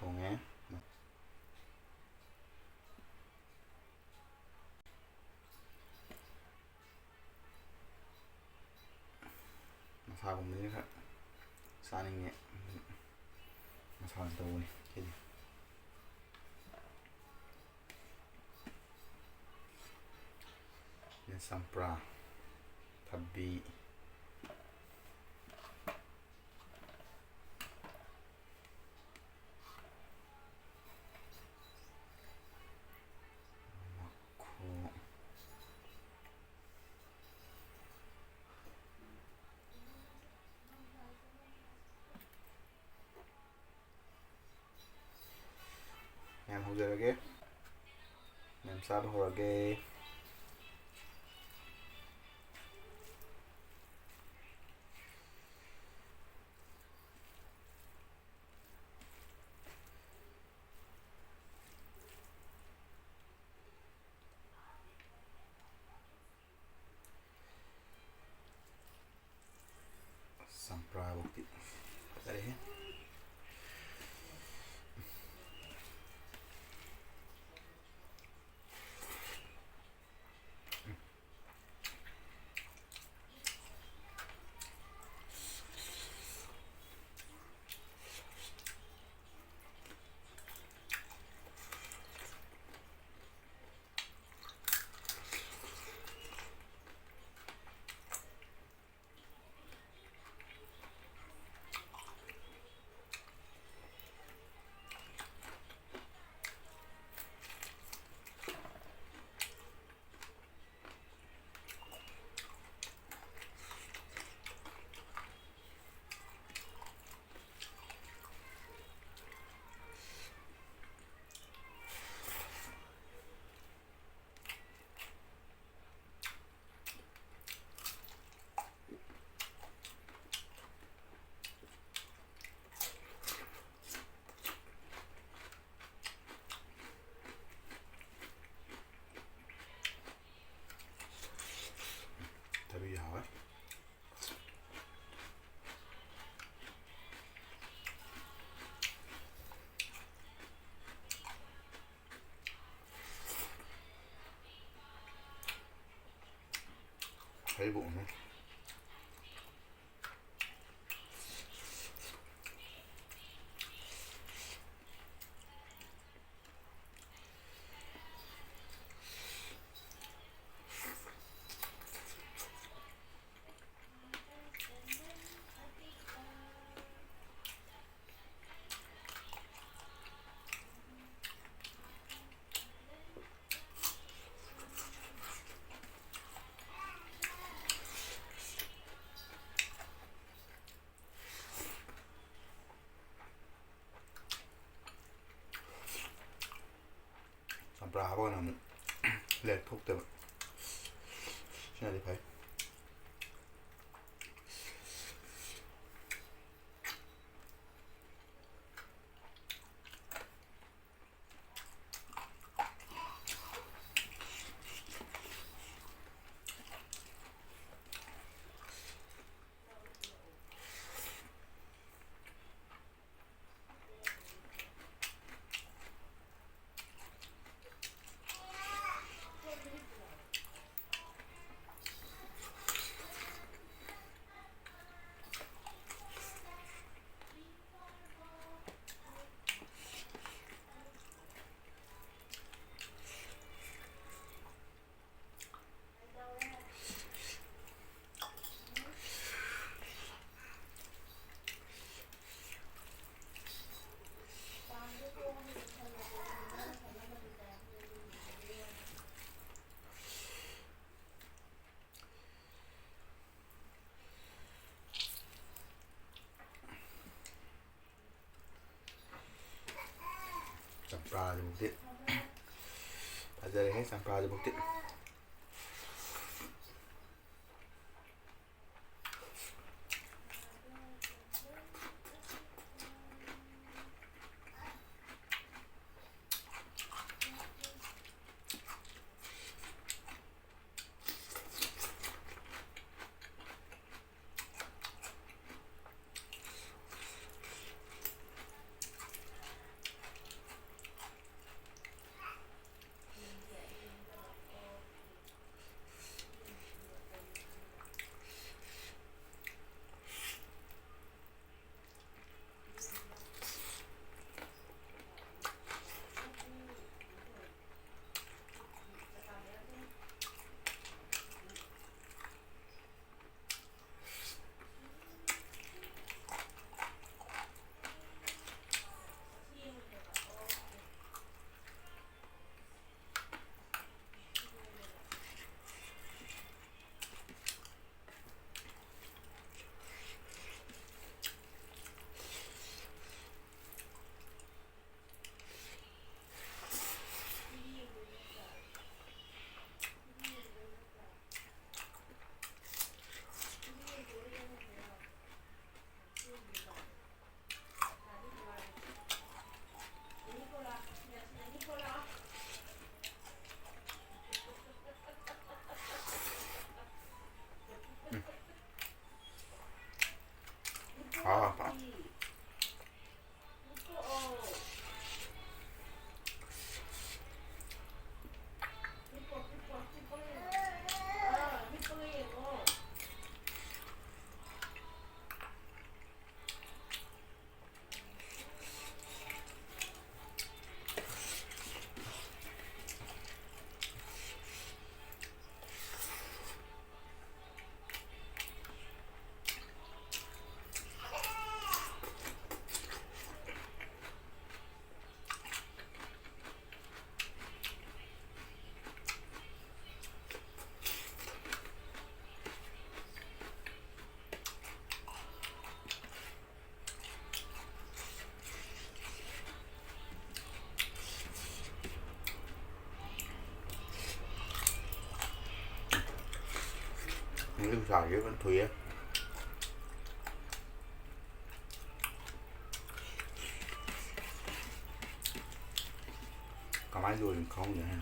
통에 ꯃꯁꯥꯒꯨꯝꯕꯅꯤ ꯈꯔ ꯆꯥꯅꯤꯡꯉꯦ ꯃꯁꯥꯅ ꯇꯧꯕꯅꯤ ꯁꯤꯗꯤ ꯆꯝꯄ꯭ꯔꯥ ꯊꯕꯤ ꯃꯌꯥꯝ ꯍꯧꯖꯔꯒꯦ ꯃꯌꯥꯝ ꯆꯥꯕ ꯍꯧꯔꯒꯦ ꯆꯝꯄ꯭ꯔꯥꯕꯨꯛꯇꯤ ꯐꯖꯔꯦꯍꯦ ꯊꯕꯤ ꯍꯥꯎꯋꯦ ꯍꯩꯕꯨꯛꯅꯦ ꯆꯝꯄ꯭ꯔꯥ ꯍꯥꯞꯄꯒꯅ ꯑꯃꯨꯛ ꯂꯦꯛ ꯊꯣꯛꯇꯕ ꯁꯤꯅꯗꯤ ꯐꯩ ꯆꯝꯄ꯭ꯔꯥꯁꯤꯕꯨꯛꯇꯤ ꯐꯖꯔꯦꯍꯦ ꯆꯝꯄ꯭ꯔꯥꯁꯤꯕꯨꯛꯇꯤ 봐. Những xài với bánh thủy á, có máy luôn không vậy ha.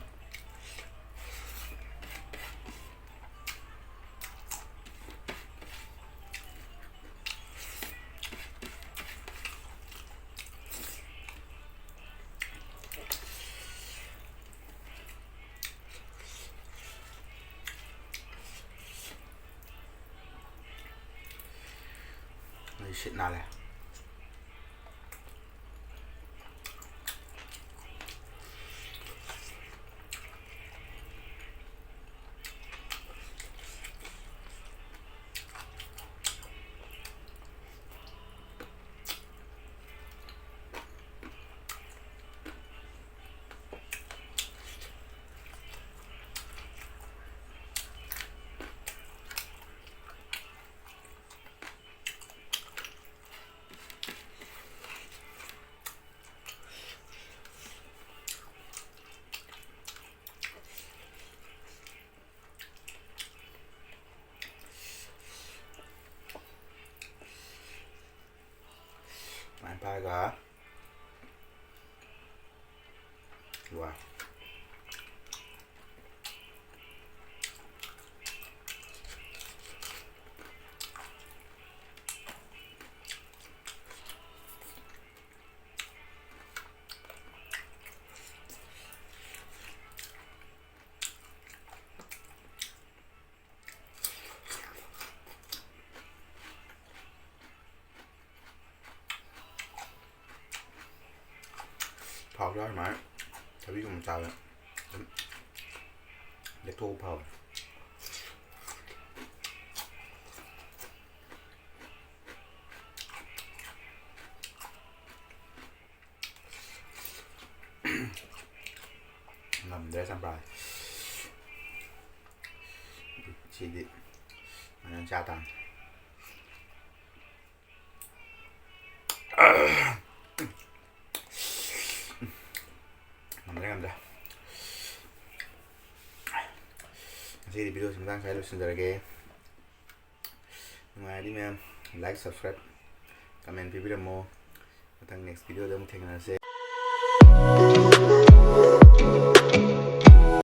Này shit nào nè. Main paga. Wow. Phao đó màถ้าพี่กำลังจะเล็กโตเผานำได้สัมปรายชีดิมันยังชาตัง감사합니다. Thì video chúng ta sẽ được xin chào ngoài đi men like subscribe comment video mo. Next video chúng ta sẽ